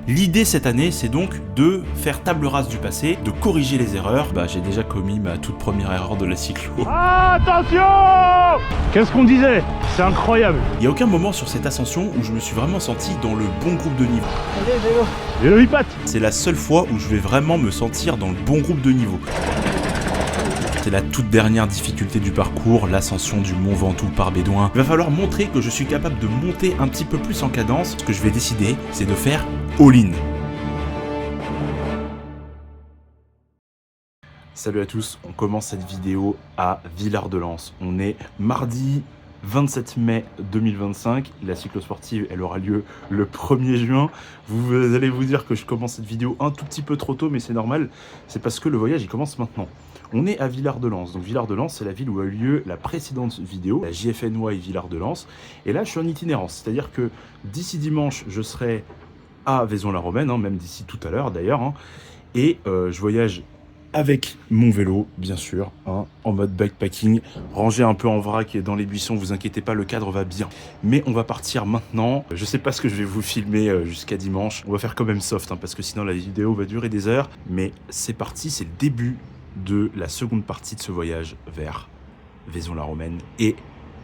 L'idée cette année, c'est donc de faire table rase du passé, de corriger les erreurs. J'ai déjà commis ma toute première erreur de la cyclo. Attention! Qu'est-ce qu'on disait? C'est incroyable. Il n'y a aucun moment sur cette ascension où je me suis vraiment senti dans le bon groupe de niveau. Allez, vélo. Vélo Hipat. C'est la seule fois où je vais vraiment me sentir dans le bon groupe de niveau. C'est la toute dernière difficulté du parcours, l'ascension du Mont Ventoux par Bédouin. Il va falloir montrer que je suis capable de monter un petit peu plus en cadence. Ce que je vais décider, c'est de faire all-in. Salut à tous, on commence cette vidéo à Villard-de-Lans. On est mardi 27 mai 2025, la cyclosportive elle aura lieu le 1er juin. Vous allez vous dire que je commence cette vidéo un tout petit peu trop tôt, mais c'est normal, c'est parce que le voyage il commence maintenant. On est à Villard-de-Lans, donc Villard-de-Lans c'est la ville où a eu lieu la précédente vidéo, la JFNY Villard-de-Lans, et là je suis en itinérance, c'est-à-dire que d'ici dimanche je serai à Vaison-la-Romaine, même d'ici tout à l'heure d'ailleurs, et je voyage avec mon vélo, bien sûr, en mode backpacking, rangé un peu en vrac et dans les buissons, vous inquiétez pas, le cadre va bien. Mais on va partir maintenant, je sais pas ce que je vais vous filmer jusqu'à dimanche, on va faire quand même soft, parce que sinon la vidéo va durer des heures, mais c'est parti, c'est le début de la seconde partie de ce voyage vers Vaison-la-Romaine et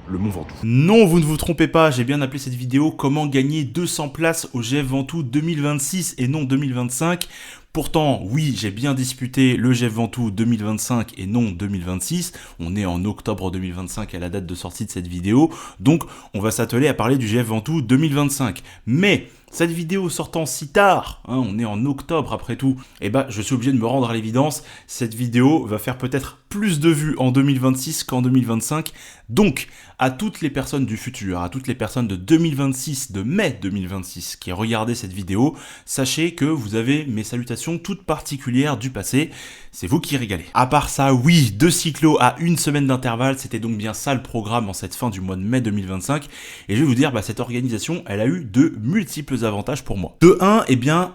le Mont Ventoux. Non, vous ne vous trompez pas, j'ai bien appelé cette vidéo « Comment gagner 200 places au GF Ventoux 2026 et non 2025 ». Pourtant, oui, j'ai bien disputé le GF Ventoux 2025 et non 2026. On est en octobre 2025 à la date de sortie de cette vidéo. Donc, on va s'atteler à parler du GF Ventoux 2025. Mais cette vidéo sortant si tard, on est en octobre après tout, je suis obligé de me rendre à l'évidence. Cette vidéo va faire peut-être plus de vues en 2026 qu'en 2025. Donc, à toutes les personnes du futur, à toutes les personnes de 2026, de mai 2026, qui regardaient cette vidéo, sachez que vous avez mes salutations toutes particulières du passé. C'est vous qui régalez. À part ça, oui, 2 cyclos à 1 semaine d'intervalle, c'était donc bien ça le programme en cette fin du mois de mai 2025. Et je vais vous dire, cette organisation, elle a eu de multiples avantages pour moi. De 1,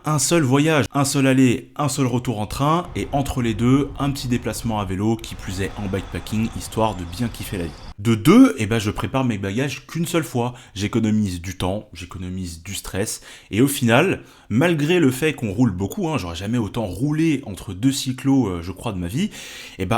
un seul voyage, un seul aller, un seul retour en train, et entre les deux, un petit déplacement à vélo, qui plus est en bikepacking, histoire de bien kiffer la vie. De 2, je prépare mes bagages qu'une seule fois. J'économise du temps, j'économise du stress, et au final, malgré le fait qu'on roule beaucoup, j'aurais jamais autant roulé entre 2 cyclos, je crois, de ma vie,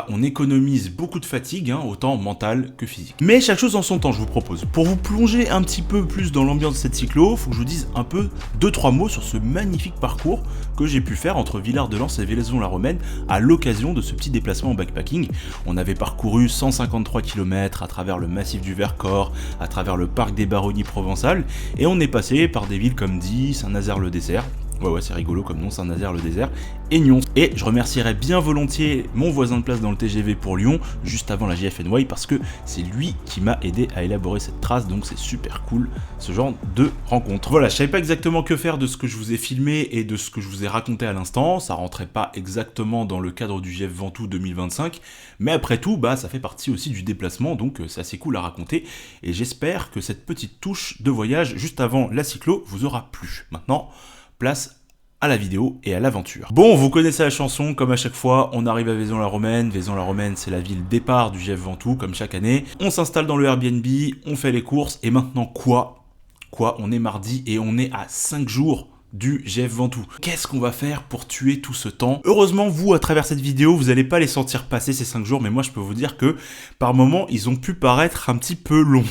on économise beaucoup de fatigue, autant mentale que physique. Mais chaque chose en son temps, je vous propose. Pour vous plonger un petit peu plus dans l'ambiance de cette cyclo, faut que je vous dise un peu 2-3 mots sur ce magnifique parcours que j'ai pu faire entre Villard-de-Lans et Vaison-la-Romaine à l'occasion de ce petit déplacement en backpacking. On avait parcouru 153 km à travers le massif du Vercors, à travers le parc des Baronnies provençales, et on est passé par des villes comme Die, Saint-Nazaire-le-Désert. Ouais, c'est rigolo comme nom, Saint-Nazaire-le-Désert, et Nyons. Et je remercierais bien volontiers mon voisin de place dans le TGV pour Lyon, juste avant la JFNY, parce que c'est lui qui m'a aidé à élaborer cette trace, donc c'est super cool, ce genre de rencontre. Voilà, je savais pas exactement que faire de ce que je vous ai filmé et de ce que je vous ai raconté à l'instant, ça rentrait pas exactement dans le cadre du GF Ventoux 2025, mais après tout, ça fait partie aussi du déplacement, donc c'est assez cool à raconter, et j'espère que cette petite touche de voyage juste avant la cyclo vous aura plu. Maintenant, place à la vidéo et à l'aventure. Bon, vous connaissez la chanson, comme à chaque fois, on arrive à Vaison-la-Romaine. Vaison-la-Romaine, c'est la ville départ du GF Ventoux, comme chaque année. On s'installe dans le Airbnb, on fait les courses, et maintenant quoi, on est mardi et on est à 5 jours du GF Ventoux. Qu'est-ce qu'on va faire pour tuer tout ce temps? Heureusement, vous, à travers cette vidéo, vous n'allez pas les sentir passer ces 5 jours, mais moi je peux vous dire que, par moments, ils ont pu paraître un petit peu longs.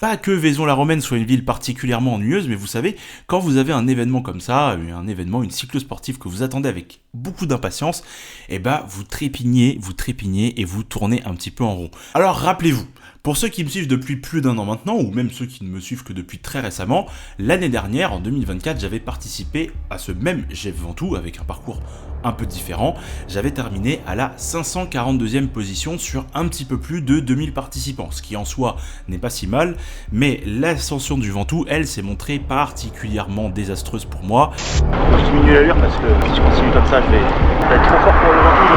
Pas que Vaison-la-Romaine soit une ville particulièrement ennuyeuse, mais vous savez, quand vous avez un événement comme ça, une cyclosportive que vous attendez avec beaucoup d'impatience, vous trépignez et vous tournez un petit peu en rond. Alors rappelez-vous, pour ceux qui me suivent depuis plus d'1 an maintenant, ou même ceux qui ne me suivent que depuis très récemment, l'année dernière, en 2024, j'avais participé à ce même GF Ventoux avec un parcours un peu différent. J'avais terminé à la 542e position sur un petit peu plus de 2000 participants, ce qui en soi n'est pas si mal, mais l'ascension du Ventoux, elle, s'est montrée particulièrement désastreuse pour moi. Je diminue l'allure parce que si je continue comme ça, je vais être trop fort pour le Ventoux.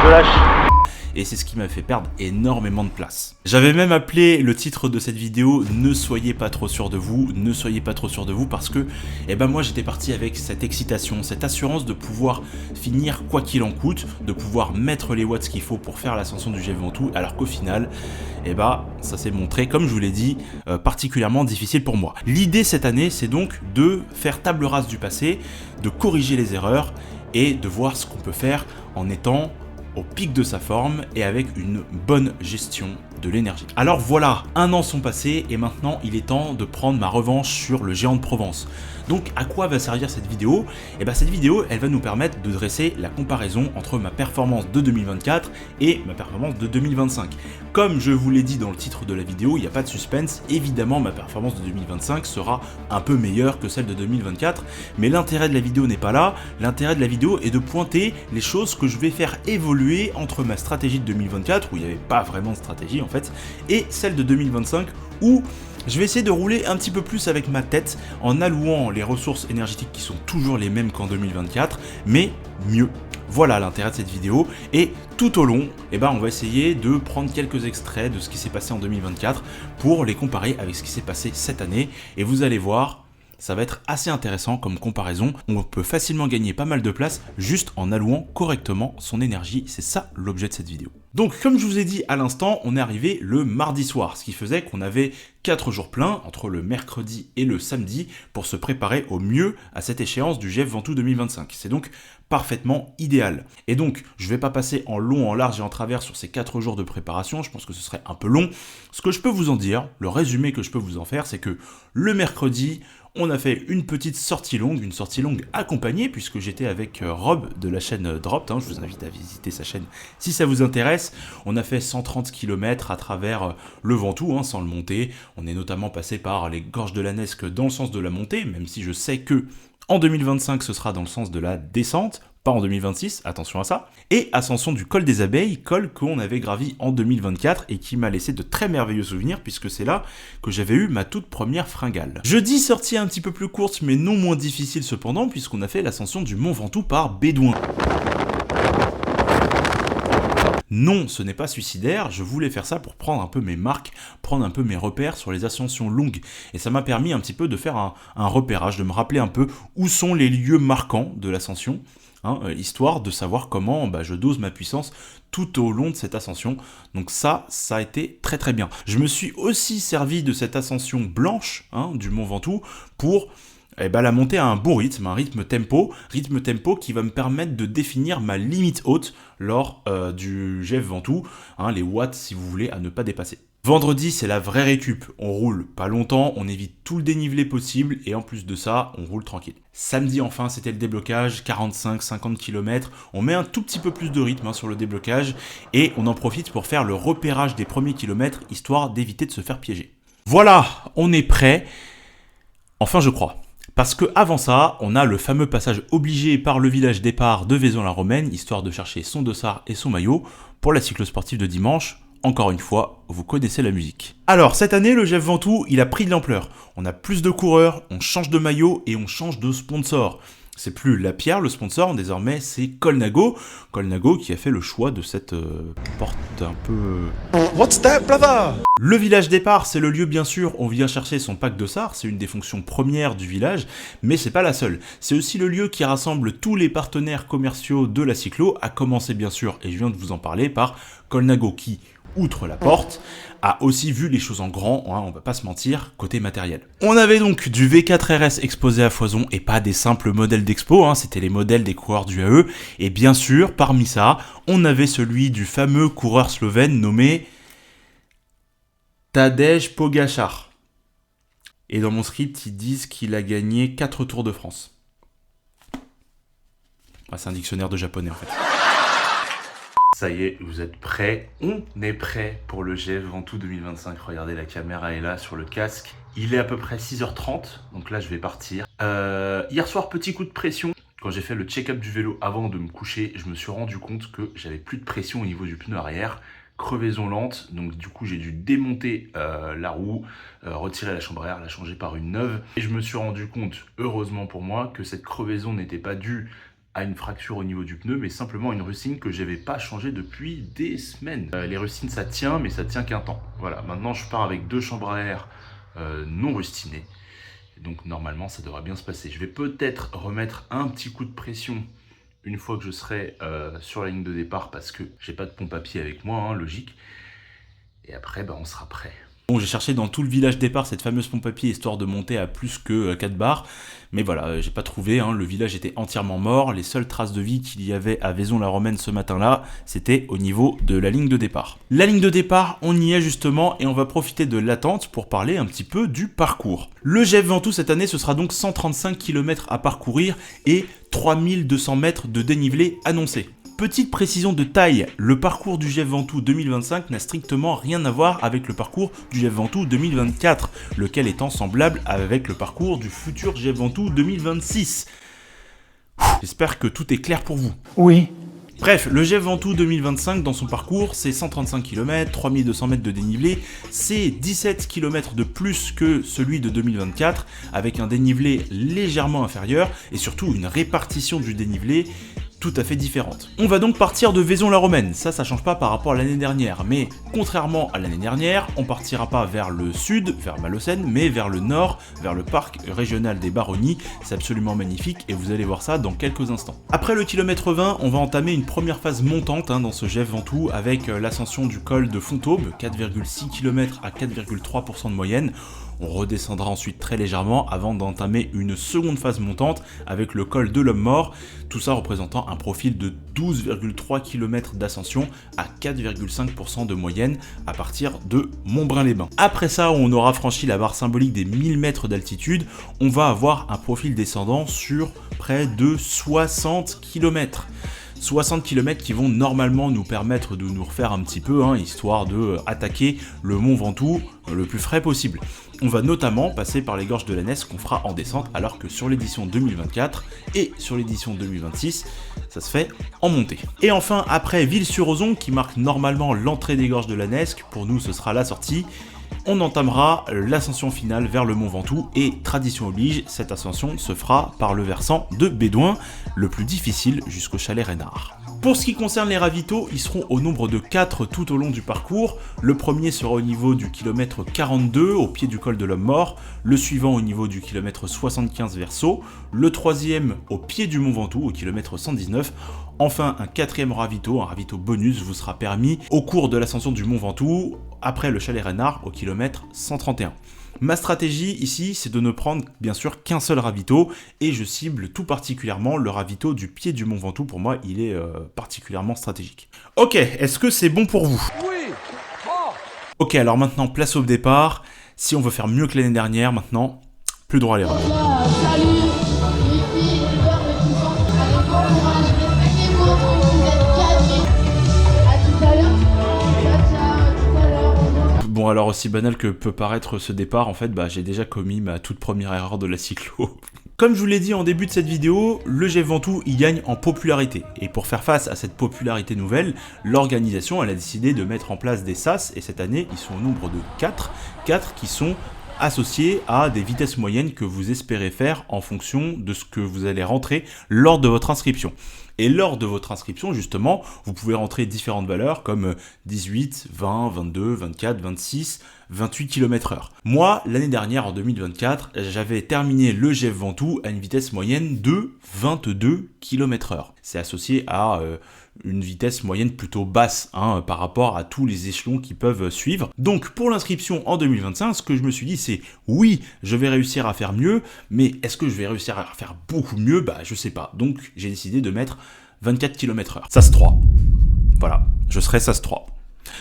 Je lâche. et c'est ce qui m'a fait perdre énormément de place. J'avais même appelé le titre de cette vidéo « Ne soyez pas trop sûr de vous », ne soyez pas trop sûr de vous parce que moi j'étais parti avec cette excitation, cette assurance de pouvoir finir quoi qu'il en coûte, de pouvoir mettre les watts qu'il faut pour faire l'ascension du GF Ventoux, alors qu'au final, ça s'est montré, comme je vous l'ai dit, particulièrement difficile pour moi. L'idée cette année, c'est donc de faire table rase du passé, de corriger les erreurs et de voir ce qu'on peut faire en étant au pic de sa forme et avec une bonne gestion de l'énergie. Alors voilà, 1 an sont passés et maintenant il est temps de prendre ma revanche sur le géant de Provence. Donc à quoi va servir cette vidéo? Cette vidéo, elle va nous permettre de dresser la comparaison entre ma performance de 2024 et ma performance de 2025. Comme je vous l'ai dit dans le titre de la vidéo, il n'y a pas de suspense, évidemment ma performance de 2025 sera un peu meilleure que celle de 2024, mais l'intérêt de la vidéo n'est pas là, l'intérêt de la vidéo est de pointer les choses que je vais faire évoluer entre ma stratégie de 2024, où il n'y avait pas vraiment de stratégie en fait, et celle de 2025, où je vais essayer de rouler un petit peu plus avec ma tête en allouant les ressources énergétiques qui sont toujours les mêmes qu'en 2024, mais mieux. Voilà l'intérêt de cette vidéo, et tout au long, on va essayer de prendre quelques extraits de ce qui s'est passé en 2024 pour les comparer avec ce qui s'est passé cette année, et vous allez voir, ça va être assez intéressant comme comparaison. On peut facilement gagner pas mal de place juste en allouant correctement son énergie. C'est ça l'objet de cette vidéo. Donc comme je vous ai dit à l'instant, on est arrivé le mardi soir, ce qui faisait qu'on avait 4 jours pleins entre le mercredi et le samedi pour se préparer au mieux à cette échéance du GF Ventoux 2025. C'est donc parfaitement idéal. Et donc, je ne vais pas passer en long, en large et en travers sur ces 4 jours de préparation, je pense que ce serait un peu long. Ce que je peux vous en dire, le résumé que je peux vous en faire, c'est que le mercredi, on a fait une petite sortie longue accompagnée, puisque j'étais avec Rob de la chaîne Dropped, je vous invite à visiter sa chaîne si ça vous intéresse. On a fait 130 km à travers le Ventoux, sans le monter. On est notamment passé par les gorges de la Nesque dans le sens de la montée, même si je sais que en 2025 ce sera dans le sens de la descente, pas en 2026, attention à ça. Et ascension du col des Abeilles, col qu'on avait gravi en 2024 et qui m'a laissé de très merveilleux souvenirs puisque c'est là que j'avais eu ma toute première fringale. Jeudi, sortie un petit peu plus courte mais non moins difficile cependant puisqu'on a fait l'ascension du Mont Ventoux par Bédouin. Non, ce n'est pas suicidaire, je voulais faire ça pour prendre un peu mes marques, prendre un peu mes repères sur les ascensions longues. Et ça m'a permis un petit peu de faire un repérage, de me rappeler un peu où sont les lieux marquants de l'ascension, histoire de savoir comment je dose ma puissance tout au long de cette ascension. Donc ça a été très très bien. Je me suis aussi servi de cette ascension blanche du Mont Ventoux pour la montée à un bon rythme, un rythme tempo qui va me permettre de définir ma limite haute lors du GF Ventoux, les watts si vous voulez à ne pas dépasser. Vendredi, c'est la vraie récup, on roule pas longtemps, on évite tout le dénivelé possible et en plus de ça, on roule tranquille. Samedi enfin, c'était le déblocage, 45-50 km, on met un tout petit peu plus de rythme sur le déblocage et on en profite pour faire le repérage des premiers kilomètres histoire d'éviter de se faire piéger. Voilà, on est prêt, enfin je crois. Parce que avant ça, on a le fameux passage obligé par le village départ de Vaison-la-Romaine, histoire de chercher son dossard et son maillot pour la cyclosportive de dimanche. Encore une fois, vous connaissez la musique. Alors, cette année, le GF Ventoux, il a pris de l'ampleur. On a plus de coureurs, on change de maillot et on change de sponsor. C'est plus Lapierre le sponsor, désormais c'est Colnago. Colnago qui a fait le choix de cette porte un peu... What's that, brother? Le village départ, c'est le lieu bien sûr, on vient chercher son pack de SAR, c'est une des fonctions premières du village, mais c'est pas la seule. C'est aussi le lieu qui rassemble tous les partenaires commerciaux de la cyclo, à commencer bien sûr, et je viens de vous en parler, par Colnago qui, outre la porte, a aussi vu les choses en grand, on va pas se mentir, côté matériel. On avait donc du V4 RS exposé à foison et pas des simples modèles d'expo, c'était les modèles des coureurs du AE, et bien sûr, parmi ça, on avait celui du fameux coureur slovène nommé Tadej Pogačar. Et dans mon script, ils disent qu'il a gagné 4 Tours de France. C'est un dictionnaire de japonais en fait. Ça y est, vous êtes prêts? On est prêts pour le GF Ventoux 2025. Regardez, la caméra est là sur le casque. Il est à peu près 6h30, donc là je vais partir. Hier soir, petit coup de pression. Quand j'ai fait le check-up du vélo avant de me coucher, je me suis rendu compte que j'avais plus de pression au niveau du pneu arrière. Crevaison lente, donc du coup j'ai dû démonter la roue, retirer la chambre à air, la changer par une neuve. Et je me suis rendu compte, heureusement pour moi, que cette crevaison n'était pas due à une fracture au niveau du pneu, mais simplement une rustine que j'avais pas changée depuis des semaines. Les rustines ça tient, mais ça tient qu'un temps. Voilà, maintenant je pars avec 2 chambres à air non rustinées. Donc normalement ça devrait bien se passer. Je vais peut-être remettre un petit coup de pression une fois que je serai sur la ligne de départ, parce que j'ai pas de pompe à pied avec moi, hein, logique. Et après on sera prêt. Bon, j'ai cherché dans tout le village départ cette fameuse pompe à pied histoire de monter à plus que 4 bars, mais voilà, j'ai pas trouvé, hein, le village était entièrement mort, les seules traces de vie qu'il y avait à Vaison-la-Romaine ce matin-là, c'était au niveau de la ligne de départ. La ligne de départ, on y est justement, et on va profiter de l'attente pour parler un petit peu du parcours. Le GF Ventoux cette année, ce sera donc 135 km à parcourir et 3200 mètres de dénivelé annoncé. Petite précision de taille, le parcours du GF Ventoux 2025 n'a strictement rien à voir avec le parcours du GF Ventoux 2024, lequel étant semblable avec le parcours du futur GF Ventoux 2026. J'espère que tout est clair pour vous. Oui. Bref, le GF Ventoux 2025 dans son parcours, c'est 135 km, 3200 mètres de dénivelé, c'est 17 km de plus que celui de 2024, avec un dénivelé légèrement inférieur et surtout une répartition du dénivelé tout à fait différente. On va donc partir de Vaison-la-Romaine, ça change pas par rapport à l'année dernière, mais contrairement à l'année dernière, on partira pas vers le sud, vers Malocène, mais vers le nord, vers le parc régional des Baronnies, c'est absolument magnifique et vous allez voir ça dans quelques instants. Après le kilomètre 20, on va entamer une première phase montante dans ce GF Ventoux avec l'ascension du col de Fontaube, 4,6 km à 4,3% de moyenne. On redescendra ensuite très légèrement avant d'entamer une seconde phase montante avec le col de l'Homme Mort, tout ça représentant un profil de 12,3 km d'ascension à 4,5% de moyenne à partir de Montbrun-les-Bains. Après ça, on aura franchi la barre symbolique des 1000 mètres d'altitude, on va avoir un profil descendant sur près de 60 km. 60 km qui vont normalement nous permettre de nous refaire un petit peu, histoire de attaquer le Mont Ventoux le plus frais possible. On va notamment passer par les gorges de la Nesse qu'on fera en descente, alors que sur l'édition 2024 et sur l'édition 2026, ça se fait en montée. Et enfin, après Ville-sur-Ozon, qui marque normalement l'entrée des gorges de la Nesse, pour nous ce sera la sortie, on entamera l'ascension finale vers le Mont Ventoux et, tradition oblige, cette ascension se fera par le versant de Bédouin, le plus difficile jusqu'au chalet Reynard. Pour ce qui concerne les ravitaux, ils seront au nombre de 4 tout au long du parcours. Le premier sera au niveau du kilomètre 42, au pied du col de l'Homme Mort, le suivant au niveau du kilomètre 75 vers Sceaux, le troisième au pied du Mont Ventoux, au kilomètre 119, enfin un quatrième ravito, un ravito bonus vous sera permis au cours de l'ascension du Mont Ventoux, après le chalet Reynard, au kilomètre 131. Ma stratégie ici, c'est de ne prendre bien sûr qu'un seul ravito, et je cible tout particulièrement le ravito du pied du Mont Ventoux. Pour moi, il est particulièrement stratégique. Ok, est-ce que c'est bon pour vous? Oui. Oh. Ok, alors maintenant, place au départ. Si on veut faire mieux que l'année dernière, maintenant, plus droit à l'erreur. Salut, les filles, les gars, le tout sang, allez, bon courage, respectez-vous, vous êtes calmés. À tout à l'heure. Ciao, tout à l'heure. Bon, alors aussi banal que peut paraître ce départ, en fait, j'ai déjà commis ma toute première erreur de la cyclo. Comme je vous l'ai dit en début de cette vidéo, le GF Ventoux il gagne en popularité. Et pour faire face à cette popularité nouvelle, l'organisation elle a décidé de mettre en place des SAS, et cette année ils sont au nombre de 4 qui sont associés à des vitesses moyennes que vous espérez faire en fonction de ce que vous allez rentrer lors de votre inscription. Et lors de votre inscription, justement, vous pouvez rentrer différentes valeurs comme 18, 20, 22, 24, 26, 28 km/h. Moi, l'année dernière, en 2024, j'avais terminé le GF Ventoux à une vitesse moyenne de 22 km/h. C'est associé à une vitesse moyenne plutôt basse par rapport à tous les échelons qui peuvent suivre. Donc pour l'inscription en 2025, ce que je me suis dit c'est oui, je vais réussir à faire mieux, mais est-ce que je vais réussir à faire beaucoup mieux? Je sais pas. Donc j'ai décidé de mettre 24 km/h. SAS 3. Voilà, je serai SAS 3.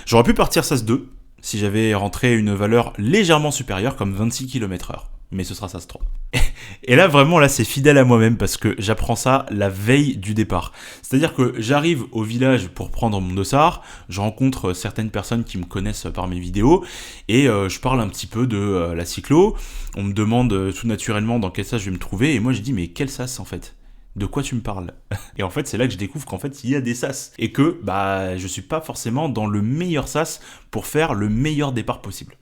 J'aurais pu partir SAS 2 si j'avais rentré une valeur légèrement supérieure comme 26 km/h. Mais ce sera SAS 3. Et là, vraiment, là, c'est fidèle à moi-même parce que j'apprends ça la veille du départ. C'est-à-dire que j'arrive au village pour prendre mon dossard, je rencontre certaines personnes qui me connaissent par mes vidéos et je parle un petit peu de la cyclo. On me demande tout naturellement dans quel sas je vais me trouver et moi je dis mais quel sas en fait ? De quoi tu me parles? Et en fait, c'est là que je découvre qu'en fait, il y a des sas. Et que je suis pas forcément dans le meilleur sas pour faire le meilleur départ possible.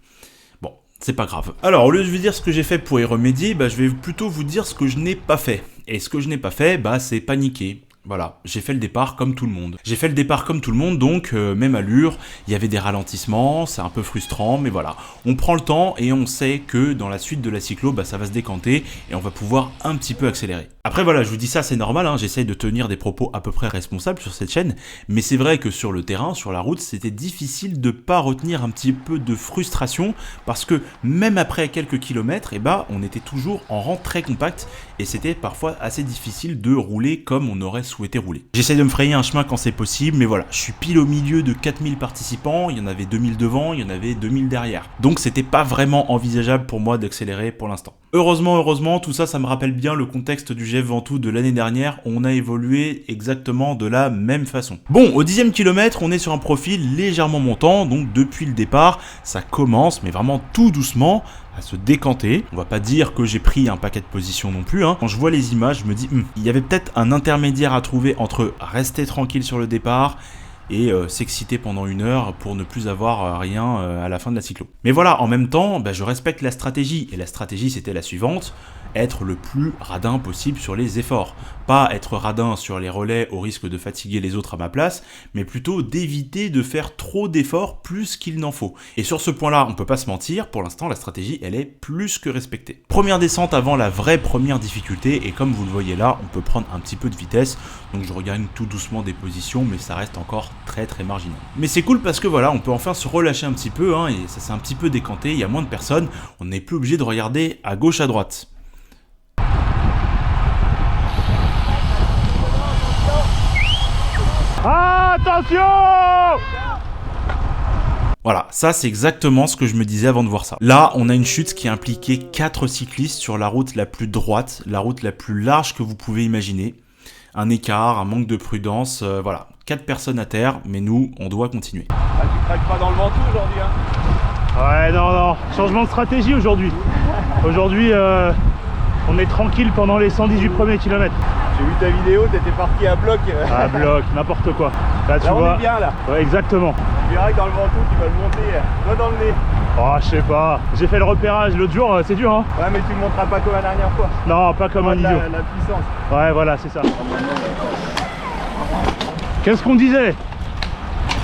Bon, c'est pas grave. Alors, au lieu de vous dire ce que j'ai fait pour y remédier, bah, je vais plutôt vous dire ce que je n'ai pas fait. Et ce que je n'ai pas fait, bah, c'est paniquer. Voilà, j'ai fait le départ comme tout le monde. J'ai fait le départ comme tout le monde, donc même allure, il y avait des ralentissements, c'est un peu frustrant, mais voilà. On prend le temps et on sait que dans la suite de la cyclo, bah, ça va se décanter et on va pouvoir un petit peu accélérer. Après voilà, je vous dis ça, c'est normal, hein, j'essaye de tenir des propos à peu près responsables sur cette chaîne, mais c'est vrai que sur le terrain, sur la route, c'était difficile de pas retenir un petit peu de frustration, parce que même après quelques kilomètres, eh bah, on était toujours en rang très compact, et c'était parfois assez difficile de rouler comme on aurait souhaité rouler. J'essaye de me frayer un chemin quand c'est possible, mais voilà, je suis pile au milieu de 4000 participants, il y en avait 2000 devant, il y en avait 2000 derrière. Donc c'était pas vraiment envisageable pour moi d'accélérer pour l'instant. Heureusement, tout ça, ça me rappelle bien le contexte du GF Ventoux de l'année dernière, où on a évolué exactement de la même façon. Bon, au 10e kilomètre, on est sur un profil légèrement montant, donc depuis le départ, ça commence, mais vraiment tout doucement, à se décanter. On va pas dire que j'ai pris un paquet de positions non plus, hein. Quand je vois les images, je me dis, il y avait peut-être un intermédiaire à trouver entre rester tranquille sur le départ et s'exciter pendant 1 heure pour ne plus avoir rien à la fin de la cyclo. Mais voilà, en même temps, bah, je respecte la stratégie, et la stratégie c'était la suivante, être le plus radin possible sur les efforts. Pas être radin sur les relais au risque de fatiguer les autres à ma place, mais plutôt d'éviter de faire trop d'efforts plus qu'il n'en faut. Et sur ce point-là, on peut pas se mentir, pour l'instant la stratégie elle est plus que respectée. Première descente avant la vraie première difficulté, et comme vous le voyez là, on peut prendre un petit peu de vitesse, donc je regagne tout doucement des positions, mais ça reste encore très marginal. Mais c'est cool parce que voilà, on peut enfin se relâcher un petit peu, hein, et ça s'est un petit peu décanté, il y a moins de personnes, on n'est plus obligé de regarder à gauche à droite. Attention! Voilà, ça c'est exactement ce que je me disais avant de voir ça. Là, on a une chute qui a impliqué 4 cyclistes sur la route la plus droite, la route la plus large que vous pouvez imaginer. Un écart, un manque de prudence, voilà. 4 personnes à terre, mais nous, on doit continuer. Ah, tu craques pas dans le Ventoux aujourd'hui, hein? Ouais, non, changement de stratégie aujourd'hui. Aujourd'hui, on est tranquille pendant les 118 premiers kilomètres. J'ai vu ta vidéo, t'étais parti à bloc. À bloc, n'importe quoi. Là, tu Là, on vois. est bien, là. Ouais, exactement. Tu verras que dans le Ventoux, tu vas le monter, toi dans le nez. Oh, je sais pas. J'ai fait le repérage l'autre jour, c'est dur, hein. Ouais, mais tu le monteras pas comme la dernière fois. Non, pas comme un idiot. La puissance. Ouais, voilà, c'est ça. Qu'est-ce qu'on disait?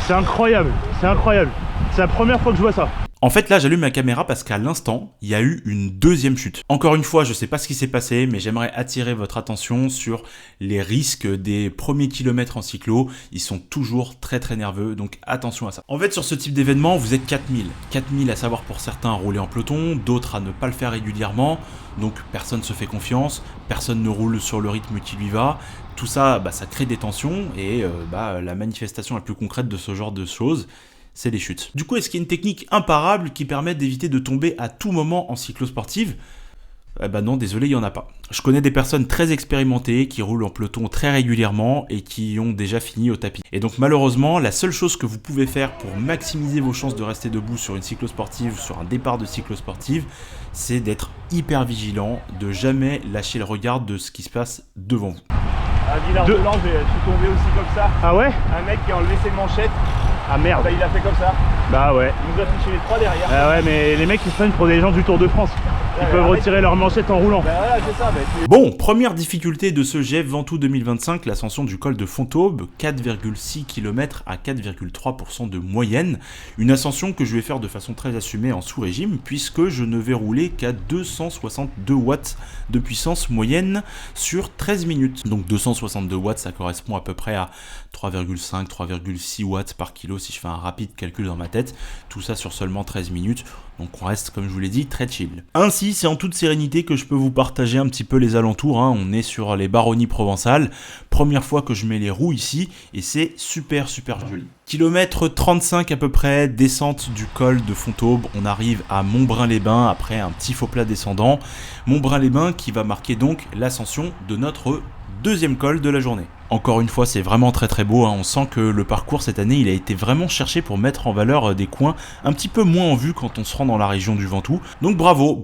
C'est incroyable, c'est incroyable. C'est la première fois que je vois ça. En fait, là, j'allume ma caméra parce qu'à l'instant, il y a eu une deuxième chute. Encore une fois, je sais pas ce qui s'est passé, mais j'aimerais attirer votre attention sur les risques des premiers kilomètres en cyclo. Ils sont toujours très nerveux, donc attention à ça. En fait, sur ce type d'événement, vous êtes 4000. 4000 à savoir pour certains rouler en peloton, d'autres à ne pas le faire régulièrement. Donc personne se fait confiance, personne ne roule sur le rythme qui lui va. Tout ça, bah, ça crée des tensions et la manifestation la plus concrète de ce genre de choses, c'est les chutes. Du coup, est-ce qu'il y a une technique imparable qui permet d'éviter de tomber à tout moment en cyclo-sportive ? Non, désolé, il n'y en a pas. Je connais des personnes très expérimentées qui roulent en peloton très régulièrement et qui ont déjà fini au tapis. Et donc malheureusement, la seule chose que vous pouvez faire pour maximiser vos chances de rester debout sur une cyclo-sportive, sur un départ de cyclo-sportive, c'est d'être hyper vigilant, de jamais lâcher le regard de ce qui se passe devant vous. À Villard-de-Lans, je suis tombé aussi comme ça. Ah ouais? Un mec qui a enlevé ses manchettes. Ah merde. Bah, il a fait comme ça. Bah ouais. Il nous a fiché les 3 derrière. Ah ouais, mais les mecs ils se prennent pour des gens du Tour de France. Ils peuvent retirer leurs manchettes en roulant. Bah voilà, c'est ça. Bon, première difficulté de ce GF Ventoux 2025, l'ascension du col de Fontaube, 4,6 km à 4,3% de moyenne. Une ascension que je vais faire de façon très assumée en sous-régime, puisque je ne vais rouler qu'à 262 watts de puissance moyenne sur 13 minutes. Donc 262 watts, ça correspond à peu près à 3,5, 3,6 watts par kilo si je fais un rapide calcul dans ma tête. Tout ça sur seulement 13 minutes. Donc on reste, comme je vous l'ai dit, très chill. Ainsi, c'est en toute sérénité que je peux vous partager un petit peu les alentours, hein. On est sur les Baronnies provençales. Première fois que je mets les roues ici et c'est super joli. Kilomètre 35 à peu près, descente du col de Fontaube. On arrive à Montbrun-les-Bains après un petit faux plat descendant. Montbrun-les-Bains qui va marquer donc l'ascension de notre deuxième col de la journée. Encore une fois, c'est vraiment très très beau, hein. On sent que le parcours cette année, il a été vraiment cherché pour mettre en valeur des coins un petit peu moins en vue quand on se rend dans la région du Ventoux. Donc bravo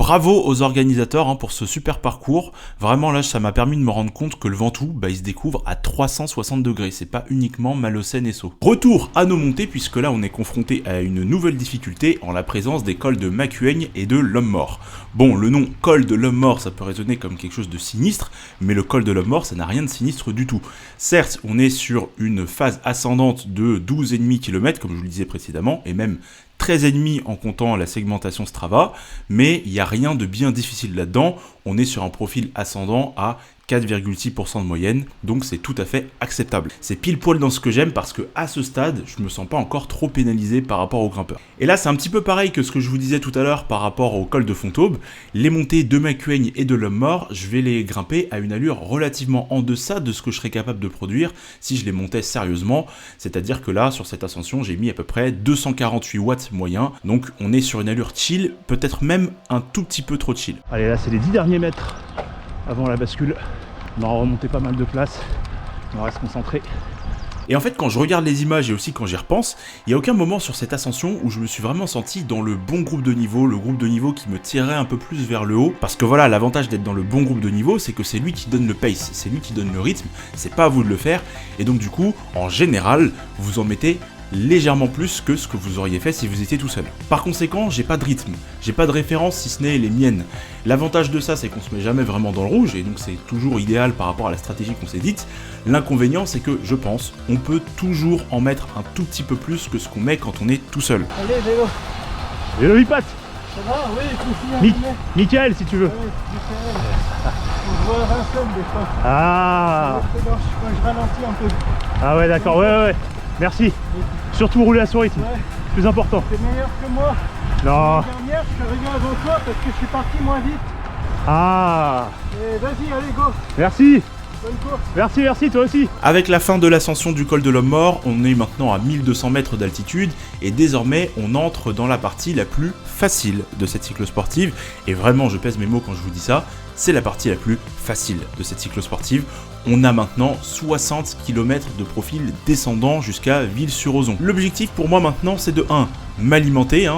aux organisateurs, hein, pour ce super parcours. Vraiment là, ça m'a permis de me rendre compte que le Ventoux, il se découvre à 360 degrés, c'est pas uniquement Malocène et Sceaux. Retour à nos montées, puisque là on est confronté à une nouvelle difficulté en la présence des cols de Macuaigne et de l'Homme Mort. Bon, le nom col de l'Homme Mort, ça peut résonner comme quelque chose de sinistre, mais le col de l'Homme Mort, ça n'a rien de sinistre du tout. Certes, on est sur une phase ascendante de 12,5 km, comme je vous le disais précédemment, et même 13,5 en comptant la segmentation Strava, mais il n'y a rien de bien difficile là-dedans. On est sur un profil ascendant à 4,6% de moyenne, donc c'est tout à fait acceptable. C'est pile poil dans ce que j'aime parce que à ce stade, je me sens pas encore trop pénalisé par rapport aux grimpeurs. Et là, c'est un petit peu pareil que ce que je vous disais tout à l'heure par rapport au col de Fontaube. Les montées de Macuaigne et de l'Homme Mort, je vais les grimper à une allure relativement en deçà de ce que je serais capable de produire si je les montais sérieusement. C'est-à-dire que là, sur cette ascension, j'ai mis à peu près 248 watts moyen, donc on est sur une allure chill, peut-être même un tout petit peu trop chill. Allez, là c'est les 10 derniers mètres avant la bascule. On a remonté pas mal de place, on va se concentrer. Et en fait, quand je regarde les images et aussi quand j'y repense, il n'y a aucun moment sur cette ascension où je me suis vraiment senti dans le bon groupe de niveau, le groupe de niveau qui me tirait un peu plus vers le haut. Parce que voilà, l'avantage d'être dans le bon groupe de niveau, c'est que c'est lui qui donne le pace, c'est lui qui donne le rythme, c'est pas à vous de le faire. Et donc du coup, en général, vous en mettez légèrement plus que ce que vous auriez fait si vous étiez tout seul. Par conséquent, j'ai pas de rythme, j'ai pas de référence si ce n'est les miennes. L'avantage de ça, c'est qu'on se met jamais vraiment dans le rouge, et donc c'est toujours idéal par rapport à la stratégie qu'on s'est dite. L'inconvénient, c'est que, je pense, on peut toujours en mettre un tout petit peu plus que ce qu'on met quand on est tout seul. Allez, vélo. Vélo Vipat. Ça va? Oui, je suis Mickaël, si tu veux. Je vois Vincent des fois. Ah. Quand je ralentis un peu. Ah ouais, d'accord, ouais. Merci. Surtout rouler à son rythme, Ouais. plus important. T'es meilleur que moi. Non. La dernière, je suis arrivé avant toi parce que je suis parti moins vite. Ah. Et vas-y, allez, go. Merci. Bonne course. Merci, toi aussi. Avec la fin de l'ascension du col de l'Homme Mort, on est maintenant à 1200 mètres d'altitude et désormais on entre dans la partie la plus facile de cette cyclosportive. Et vraiment, je pèse mes mots quand je vous dis ça, c'est la partie la plus facile de cette cyclosportive. On a maintenant 60 km de profil descendant jusqu'à Ville-sur-Ozon. L'objectif pour moi maintenant, c'est de 1. M'alimenter,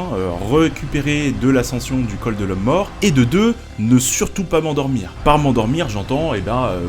récupérer de l'ascension du col de l'Homme Mort, et de 2, ne surtout pas m'endormir. Par m'endormir, j'entends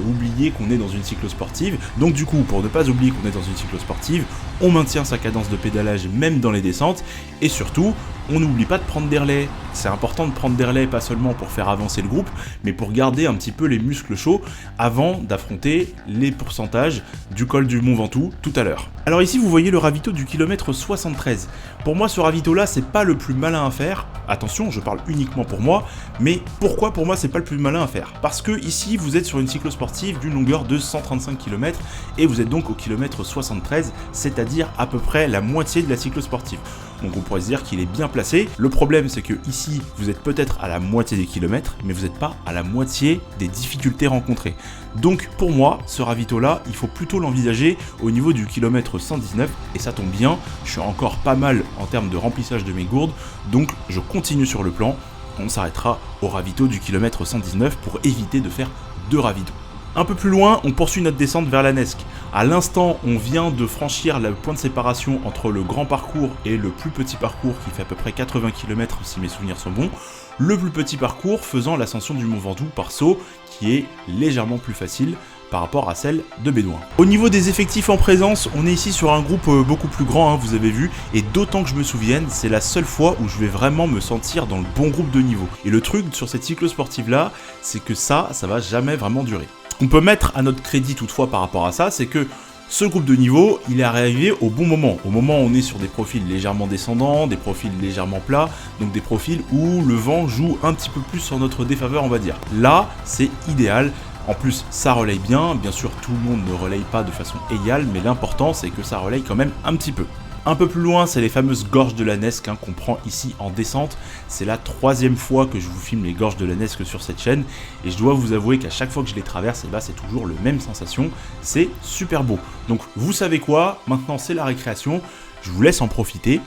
oublier qu'on est dans une cyclosportive. Donc du coup, pour ne pas oublier qu'on est dans une cyclosportive, on maintient sa cadence de pédalage même dans les descentes, et surtout, on n'oublie pas de prendre des relais. C'est important de prendre des relais, pas seulement pour faire avancer le groupe, mais pour garder un petit peu les muscles chauds avant d'affronter les pourcentages du col du Mont Ventoux tout à l'heure. Alors ici, vous voyez le ravito du kilomètre 73. Pour moi, ce ravito-là, c'est pas le plus malin à faire. Attention, je parle uniquement pour moi, mais pourquoi pour moi c'est pas le plus malin à faire? Parce que ici, vous êtes sur une cyclosportive d'une longueur de 135 km et vous êtes donc au kilomètre 73, c'est-à-dire à peu près la moitié de la cyclosportive. Donc on pourrait se dire qu'il est bien placé. Le problème, c'est que ici, vous êtes peut-être à la moitié des kilomètres, mais vous n'êtes pas à la moitié des difficultés rencontrées. Donc pour moi, ce ravito-là, il faut plutôt l'envisager au niveau du kilomètre 119, et ça tombe bien, je suis encore pas mal en termes de remplissage de mes gourdes, donc je continue sur le plan. On s'arrêtera au ravito du kilomètre 119 pour éviter de faire deux ravitos. Un peu plus loin, on poursuit notre descente vers la Nesque. À l'instant, on vient de franchir le point de séparation entre le grand parcours et le plus petit parcours qui fait à peu près 80 km si mes souvenirs sont bons. Le plus petit parcours faisant l'ascension du Mont Ventoux par saut, qui est légèrement plus facile par rapport à celle de Bédouin. Au niveau des effectifs en présence, on est ici sur un groupe beaucoup plus grand, vous avez vu, et d'autant que je me souvienne, c'est la seule fois où je vais vraiment me sentir dans le bon groupe de niveau. Et le truc sur cette cyclosportive là, c'est que ça va jamais vraiment durer. Ce qu'on peut mettre à notre crédit toutefois par rapport à ça, c'est que ce groupe de niveau, il est arrivé au bon moment. Au moment où on est sur des profils légèrement descendants, des profils légèrement plats, donc des profils où le vent joue un petit peu plus sur notre défaveur, on va dire. Là, c'est idéal. En plus, ça relaye bien. Bien sûr, tout le monde ne relaye pas de façon égale, mais l'important, c'est que ça relaye quand même un petit peu. Un peu plus loin, c'est les fameuses gorges de la Nesque qu'on prend ici en descente. C'est la 3e fois que je vous filme les gorges de la Nesque sur cette chaîne. Et je dois vous avouer qu'à chaque fois que je les traverse, c'est toujours la même sensation. C'est super beau. Donc vous savez quoi? Maintenant c'est la récréation. Je vous laisse en profiter.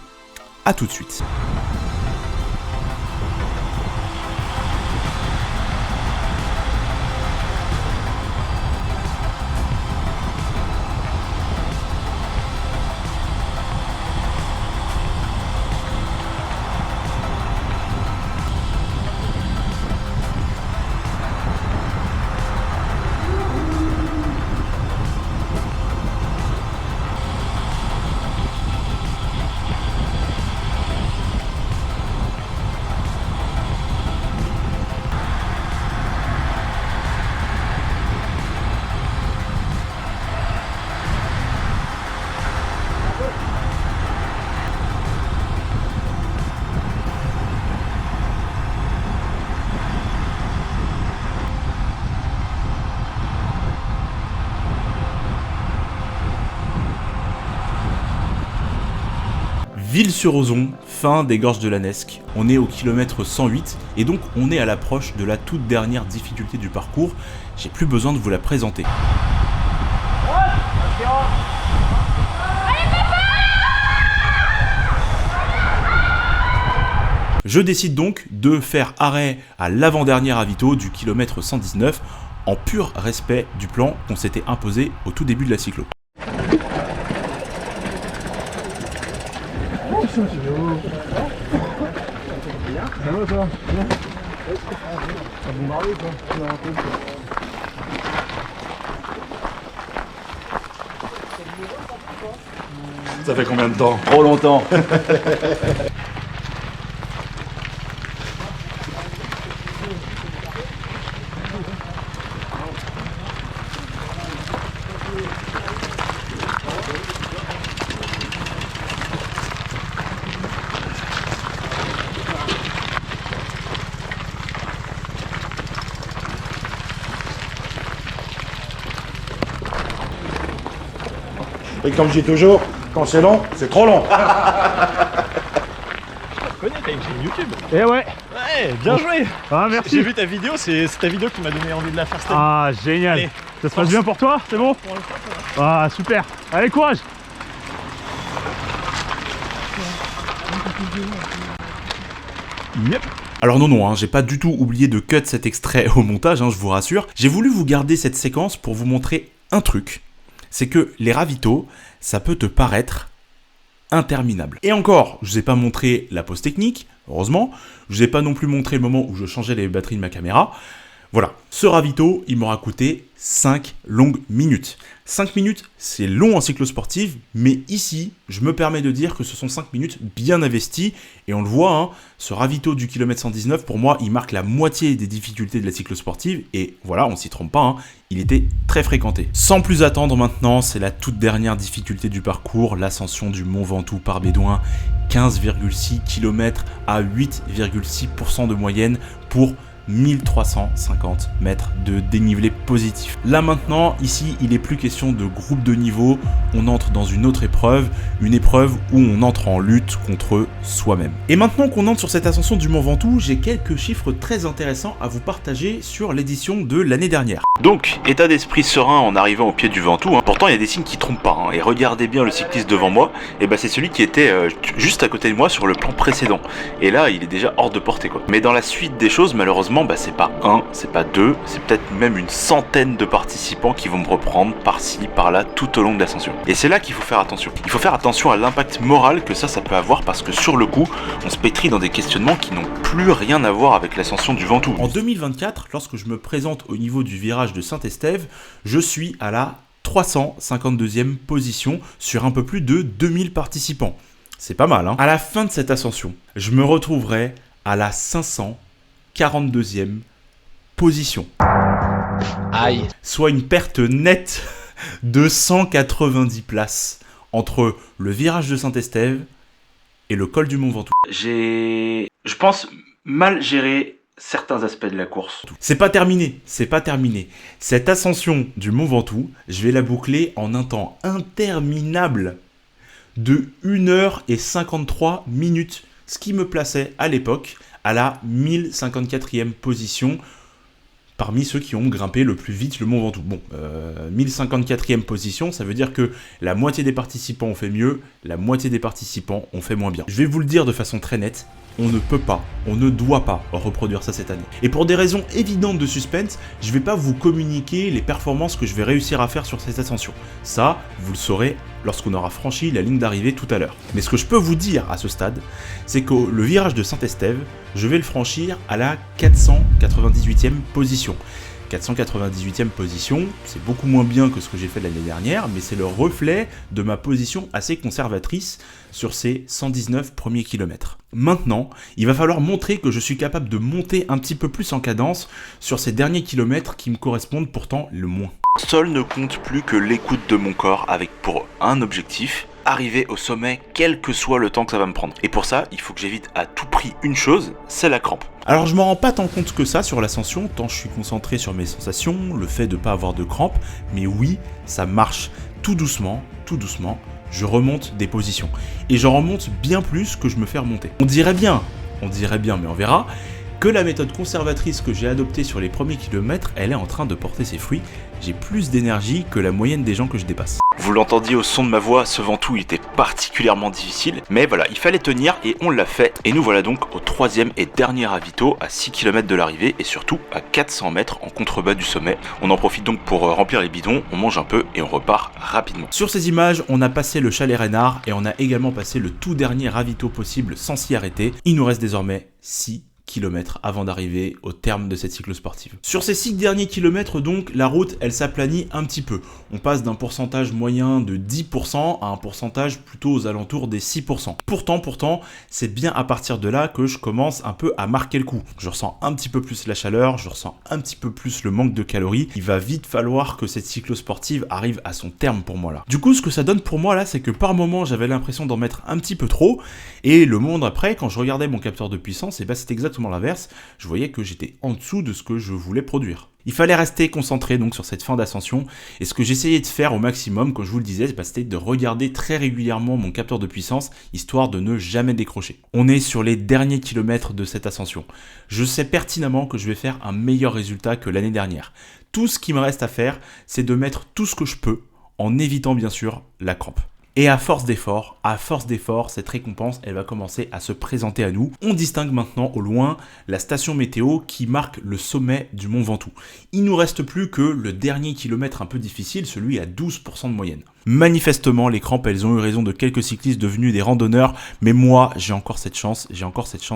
A tout de suite. Ville-sur-Ozon, fin des gorges de la Nesque. On est au kilomètre 108 et donc on est à l'approche de la toute dernière difficulté du parcours. J'ai plus besoin de vous la présenter. Je décide donc de faire arrêt à l'avant-dernier ravito du kilomètre 119 en pur respect du plan qu'on s'était imposé au tout début de la cyclo. Ça fait combien de temps? Trop longtemps. Et comme je dis toujours, quand c'est long, c'est trop long. Je connais, t'as une chaîne YouTube. Et ouais. Ouais, bien joué. Ah, merci. J'ai vu ta vidéo, c'est ta vidéo qui m'a donné envie de la faire cette année. Ah, génial. Allez, Ça se passe bien pour toi? C'est bon? Ah, super. Allez, courage. Yep. Alors non, hein, j'ai pas du tout oublié de cut cet extrait au montage, hein, je vous rassure. J'ai voulu vous garder cette séquence pour vous montrer un truc. C'est que les ravitaux, ça peut te paraître interminable. Et encore, je vous ai pas montré la pause technique, heureusement. Je vous ai pas non plus montré le moment où je changeais les batteries de ma caméra. Voilà, ce ravito, il m'aura coûté 5 longues minutes. 5 minutes, c'est long en cyclosportive, mais ici, je me permets de dire que ce sont 5 minutes bien investies. Et on le voit, hein, ce ravito du kilomètre 119, pour moi, il marque la moitié des difficultés de la cyclosportive. Et voilà, on s'y trompe pas, hein, il était très fréquenté. Sans plus attendre maintenant, c'est la toute dernière difficulté du parcours, l'ascension du Mont Ventoux par Bédouin. 15,6 km à 8,6% de moyenne pour 1350 mètres de dénivelé positif. Là maintenant, ici, il n'est plus question de groupe de niveau, on entre dans une autre épreuve, une épreuve où on entre en lutte contre soi-même. Et maintenant qu'on entre sur cette ascension du Mont Ventoux, j'ai quelques chiffres très intéressants à vous partager sur l'édition de l'année dernière. Donc, état d'esprit serein en arrivant au pied du Ventoux, hein. Pourtant il y a des signes qui trompent pas, hein. Et regardez bien le cycliste devant moi, et ben c'est celui qui était juste à côté de moi sur le plan précédent. Et là, il est déjà hors de portée, quoi. Mais dans la suite des choses, malheureusement, c'est pas un, c'est pas deux, c'est peut-être même une centaine de participants qui vont me reprendre par-ci, par-là, tout au long de l'ascension. Et c'est là qu'il faut faire attention. Il faut faire attention à l'impact moral que ça peut avoir, parce que sur le coup, on se pétrit dans des questionnements qui n'ont plus rien à voir avec l'ascension du Ventoux. En 2024, lorsque je me présente au niveau du virage de Saint-Estève, je suis à la 352e position sur un peu plus de 2000 participants. C'est pas mal, hein. À la fin de cette ascension, je me retrouverai à la 542e position. Aïe. Soit une perte nette de 190 places entre le virage de Saint-Estève et le col du Mont Ventoux. J'ai, je pense, mal géré certains aspects de la course. C'est pas terminé, c'est pas terminé. Cette ascension du Mont Ventoux, je vais la boucler en un temps interminable de 1h53 minutes, ce qui me plaçait à l'époque à la 1054e position parmi ceux qui ont grimpé le plus vite le Mont Ventoux. Bon, 1054e position, ça veut dire que la moitié des participants ont fait mieux, la moitié des participants ont fait moins bien. Je vais vous le dire de façon très nette, on ne peut pas, on ne doit pas reproduire ça cette année. Et pour des raisons évidentes de suspense, je ne vais pas vous communiquer les performances que je vais réussir à faire sur cette ascension. Ça, vous le saurez lorsqu'on aura franchi la ligne d'arrivée tout à l'heure. Mais ce que je peux vous dire à ce stade, c'est que le virage de Saint-Estève, je vais le franchir à la 498e position. 498e position, c'est beaucoup moins bien que ce que j'ai fait l'année dernière, mais c'est le reflet de ma position assez conservatrice sur ces 119 premiers kilomètres. Maintenant, il va falloir montrer que je suis capable de monter un petit peu plus en cadence sur ces derniers kilomètres qui me correspondent pourtant le moins. Seul ne compte plus que l'écoute de mon corps avec pour un objectif, arriver au sommet quel que soit le temps que ça va me prendre. Et pour ça, il faut que j'évite à tout prix une chose, c'est la crampe. Alors je m'en rends pas tant compte que ça sur l'ascension, tant je suis concentré sur mes sensations, le fait de pas avoir de crampe, mais oui, ça marche tout doucement, je remonte des positions. Et j'en remonte bien plus que je me fais remonter. On dirait bien, mais on verra, que la méthode conservatrice que j'ai adoptée sur les premiers kilomètres, elle est en train de porter ses fruits. J'ai plus d'énergie que la moyenne des gens que je dépasse. Vous l'entendiez au son de ma voix, ce Ventoux était particulièrement difficile, mais voilà, il fallait tenir et on l'a fait. Et nous voilà donc au troisième et dernier ravito à 6 km de l'arrivée et surtout à 400 mètres en contrebas du sommet. On en profite donc pour remplir les bidons, on mange un peu et on repart rapidement. Sur ces images, on a passé le chalet Reynard et on a également passé le tout dernier ravito possible sans s'y arrêter. Il nous reste désormais 6 km avant d'arriver au terme de cette cyclosportive. Sur ces 6 derniers kilomètres donc, la route elle s'aplanit un petit peu. On passe d'un pourcentage moyen de 10% à un pourcentage plutôt aux alentours des 6%. Pourtant, c'est bien à partir de là que je commence un peu à marquer le coup. Je ressens un petit peu plus la chaleur, je ressens un petit peu plus le manque de calories. Il va vite falloir que cette cyclosportive arrive à son terme pour moi là. Du coup, ce que ça donne pour moi là, c'est que par moment j'avais l'impression d'en mettre un petit peu trop et le monde après, quand je regardais mon capteur de puissance, et c'est exactement l'inverse, je voyais que j'étais en dessous de ce que je voulais produire. Il fallait rester concentré donc sur cette fin d'ascension et ce que j'essayais de faire au maximum, comme je vous le disais, c'était de regarder très régulièrement mon capteur de puissance histoire de ne jamais décrocher. On est sur les derniers kilomètres de cette ascension. Je sais pertinemment que je vais faire un meilleur résultat que l'année dernière. Tout ce qui me reste à faire, c'est de mettre tout ce que je peux en évitant bien sûr la crampe. Et à force d'effort, cette récompense, elle va commencer à se présenter à nous. On distingue maintenant au loin la station météo qui marque le sommet du Mont Ventoux. Il nous reste plus que le dernier kilomètre un peu difficile, celui à 12% de moyenne. Manifestement, les crampes, elles ont eu raison de quelques cyclistes devenus des randonneurs, mais moi, j'ai encore cette chance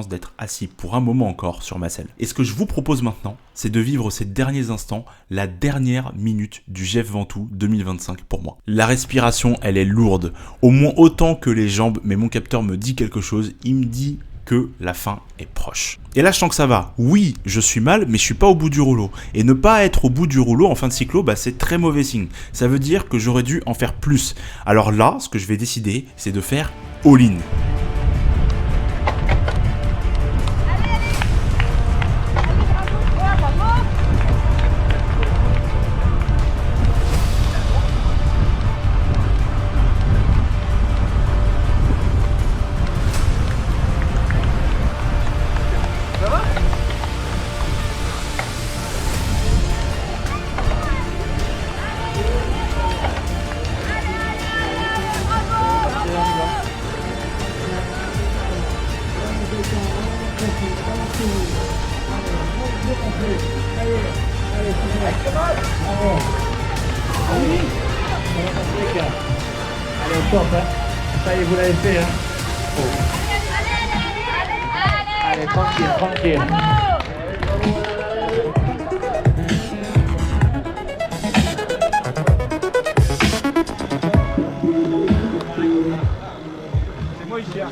d'être assis pour un moment encore sur ma selle. Et ce que je vous propose maintenant, c'est de vivre ces derniers instants, la dernière minute du GF Ventoux 2025 pour moi. La respiration, elle est lourde, au moins autant que les jambes, mais mon capteur me dit quelque chose, il me dit que la fin est proche. Et là, je sens que ça va. Oui, je suis mal, mais je suis pas au bout du rouleau. Et ne pas être au bout du rouleau en fin de cyclo, c'est très mauvais signe. Ça veut dire que j'aurais dû en faire plus. Alors là, ce que je vais décider, c'est de faire all-in. Allez, au top, hein. Ça y est, vous l'avez fait, hein. Allez, tranquille. C'est moi ici, hein.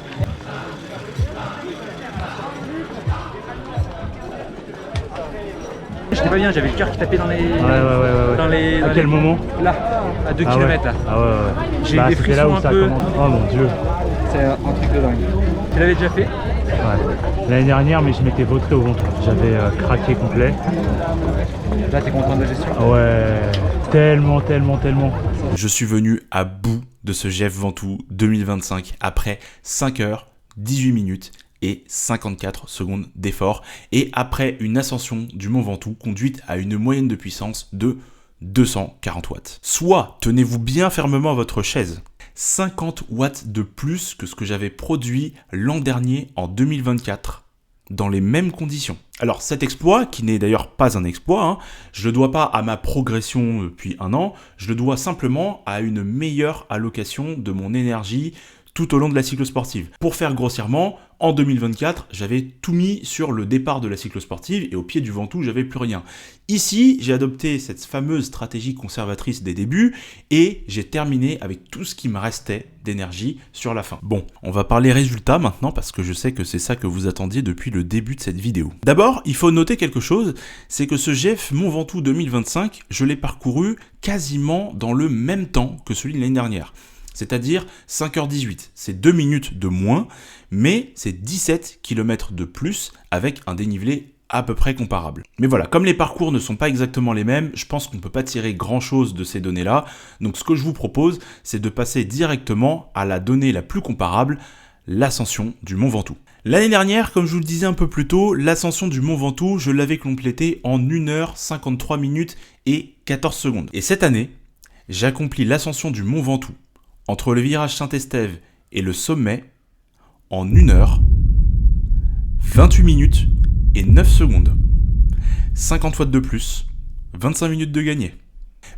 J'étais pas bien, j'avais le cœur qui tapait dans les... Ouais. À quel moment? Là, à 2 km là. Ah ouais. J'ai eu des frissons là où un ça peu. commence. Oh mon dieu. C'est un truc de dingue. Tu l'avais déjà fait? Ouais. L'année dernière, mais je m'étais vautré au ventre. J'avais craqué complet. Là, t'es content de la gestion? Ah ouais. Tellement. Je suis venu à bout de ce GF Ventoux 2025 après 5 heures, 18 minutes et 54 secondes d'effort et après une ascension du Mont Ventoux conduite à une moyenne de puissance de 240 watts. Soit, tenez-vous bien fermement à votre chaise, 50 watts de plus que ce que j'avais produit l'an dernier en 2024 dans les mêmes conditions. Alors cet exploit, qui n'est d'ailleurs pas un exploit, je le dois pas à ma progression depuis un an, je le dois simplement à une meilleure allocation de mon énergie tout au long de la cyclosportive. Pour faire grossièrement, en 2024, j'avais tout mis sur le départ de la cyclosportive et au pied du Ventoux, j'avais plus rien. Ici, j'ai adopté cette fameuse stratégie conservatrice des débuts et j'ai terminé avec tout ce qui me restait d'énergie sur la fin. Bon, on va parler résultats maintenant parce que je sais que c'est ça que vous attendiez depuis le début de cette vidéo. D'abord, il faut noter quelque chose, c'est que ce GF Mont Ventoux 2025, je l'ai parcouru quasiment dans le même temps que celui de l'année dernière. C'est-à-dire 5h18, c'est 2 minutes de moins, mais c'est 17 km de plus avec un dénivelé à peu près comparables. Mais voilà, comme les parcours ne sont pas exactement les mêmes, je pense qu'on ne peut pas tirer grand chose de ces données-là. Donc ce que je vous propose, c'est de passer directement à la donnée la plus comparable, l'ascension du Mont Ventoux. L'année dernière, comme je vous le disais un peu plus tôt, l'ascension du Mont Ventoux, je l'avais complétée en 1h 53 minutes et 14 secondes. Et cette année, j'accomplis l'ascension du Mont Ventoux entre le virage Saint-Estève et le sommet en 1h 28 minutes et 9 secondes. 50 watts de plus, 25 minutes de gagné.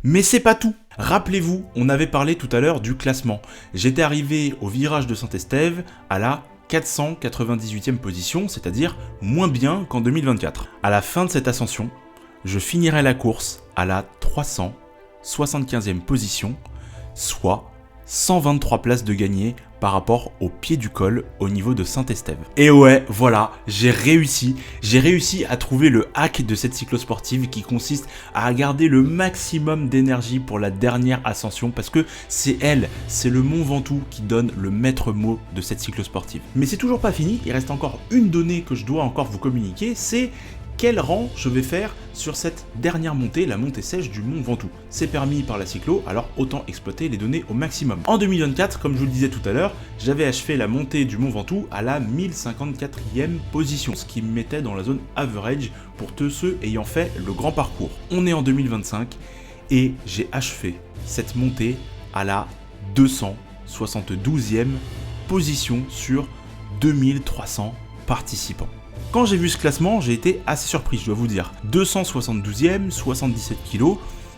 Mais c'est pas tout. Rappelez-vous, on avait parlé tout à l'heure du classement. J'étais arrivé au virage de Saint-Estève à la 498e position, c'est-à-dire moins bien qu'en 2024. À la fin de cette ascension, je finirai la course à la 375e position, soit 123 places de gagné par rapport au pied du col au niveau de Saint-Estève. Et ouais, voilà, j'ai réussi à trouver le hack de cette cyclosportive qui consiste à garder le maximum d'énergie pour la dernière ascension parce que c'est le Mont Ventoux qui donne le maître mot de cette cyclosportive. Mais c'est toujours pas fini, il reste encore une donnée que je dois encore vous communiquer, c'est quel rang je vais faire sur cette dernière montée, la montée sèche du Mont Ventoux. C'est permis par la cyclo, alors autant exploiter les données au maximum. En 2024, comme je vous le disais tout à l'heure, j'avais achevé la montée du Mont Ventoux à la 1054e position, ce qui me mettait dans la zone average pour tous ceux ayant fait le grand parcours. On est en 2025 et j'ai achevé cette montée à la 272e position sur 2300 participants. Quand j'ai vu ce classement, j'ai été assez surpris, je dois vous dire. 272e, 77 kg,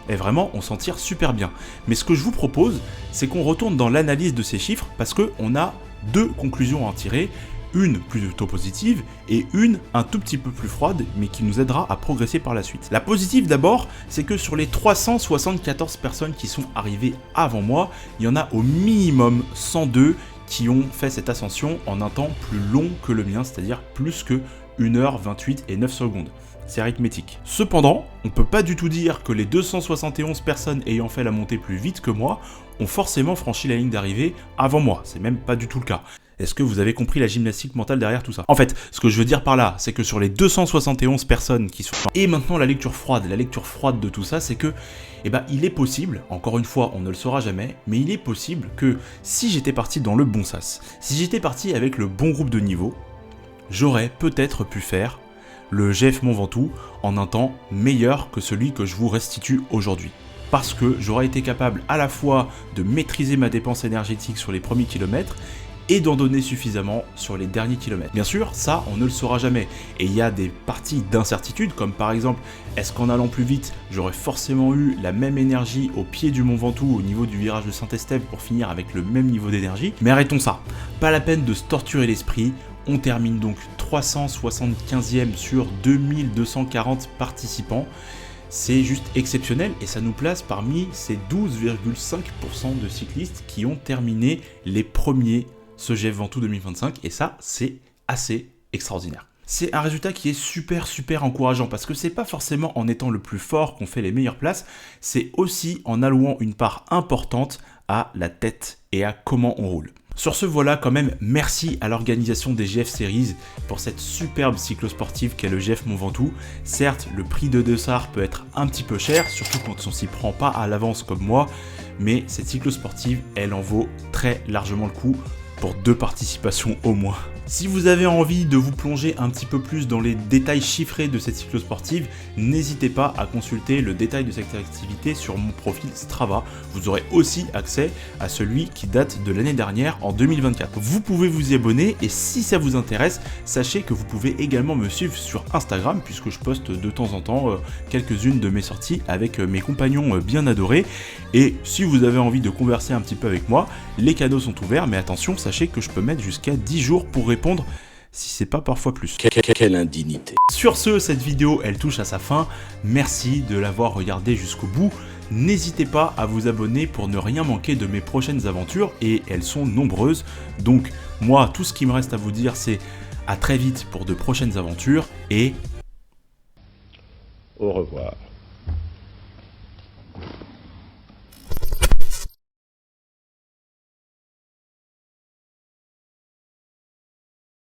et vraiment, on s'en tire super bien. Mais ce que je vous propose, c'est qu'on retourne dans l'analyse de ces chiffres, parce qu'on a deux conclusions à en tirer, une plutôt positive, et une un tout petit peu plus froide, mais qui nous aidera à progresser par la suite. La positive d'abord, c'est que sur les 374 personnes qui sont arrivées avant moi, il y en a au minimum 102 qui ont fait cette ascension en un temps plus long que le mien, c'est-à-dire plus que 1h28 et 9 secondes. C'est arithmétique. Cependant, on peut pas du tout dire que les 271 personnes ayant fait la montée plus vite que moi ont forcément franchi la ligne d'arrivée avant moi. C'est même pas du tout le cas. Est-ce que vous avez compris la gymnastique mentale derrière tout ça? En fait, ce que je veux dire par là, c'est que sur les 271 personnes qui sont... Et maintenant la lecture froide de tout ça, c'est que, il est possible, encore une fois, on ne le saura jamais, mais il est possible que si j'étais parti dans le bon sas, si j'étais parti avec le bon groupe de niveau, j'aurais peut-être pu faire le GF Mont Ventoux en un temps meilleur que celui que je vous restitue aujourd'hui. Parce que j'aurais été capable à la fois de maîtriser ma dépense énergétique sur les premiers kilomètres et d'en donner suffisamment sur les derniers kilomètres. Bien sûr, ça, on ne le saura jamais. Et il y a des parties d'incertitude, comme par exemple, est-ce qu'en allant plus vite, j'aurais forcément eu la même énergie au pied du Mont Ventoux, au niveau du virage de Saint-Estève, pour finir avec le même niveau d'énergie? Mais arrêtons ça. Pas la peine de se torturer l'esprit. On termine donc 375e sur 2240 participants. C'est juste exceptionnel et ça nous place parmi ces 12,5% de cyclistes qui ont terminé les premiers ce GF Ventoux 2025 et ça, c'est assez extraordinaire. C'est un résultat qui est super encourageant parce que c'est pas forcément en étant le plus fort qu'on fait les meilleures places, c'est aussi en allouant une part importante à la tête et à comment on roule. Sur ce, voilà, quand même, merci à l'organisation des GF Series pour cette superbe cyclosportive qu'est le GF Mont Ventoux. Certes, le prix de Dessart peut être un petit peu cher, surtout quand on s'y prend pas à l'avance comme moi, mais cette cyclosportive, elle en vaut très largement le coup pour 2 participations au moins. Si vous avez envie de vous plonger un petit peu plus dans les détails chiffrés de cette cyclosportive, n'hésitez pas à consulter le détail de cette activité sur mon profil Strava. Vous aurez aussi accès à celui qui date de l'année dernière en 2024. Vous pouvez vous y abonner et si ça vous intéresse, sachez que vous pouvez également me suivre sur Instagram puisque je poste de temps en temps quelques-unes de mes sorties avec mes compagnons bien adorés. Et si vous avez envie de converser un petit peu avec moi, les cadeaux sont ouverts, mais attention, sachez que je peux mettre jusqu'à 10 jours pour répondre si c'est pas parfois plus. Quelle indignité. Sur ce, cette vidéo, elle touche à sa fin. Merci de l'avoir regardée jusqu'au bout. N'hésitez pas à vous abonner pour ne rien manquer de mes prochaines aventures, et elles sont nombreuses. Donc, moi, tout ce qui me reste à vous dire, c'est à très vite pour de prochaines aventures, et... Au revoir.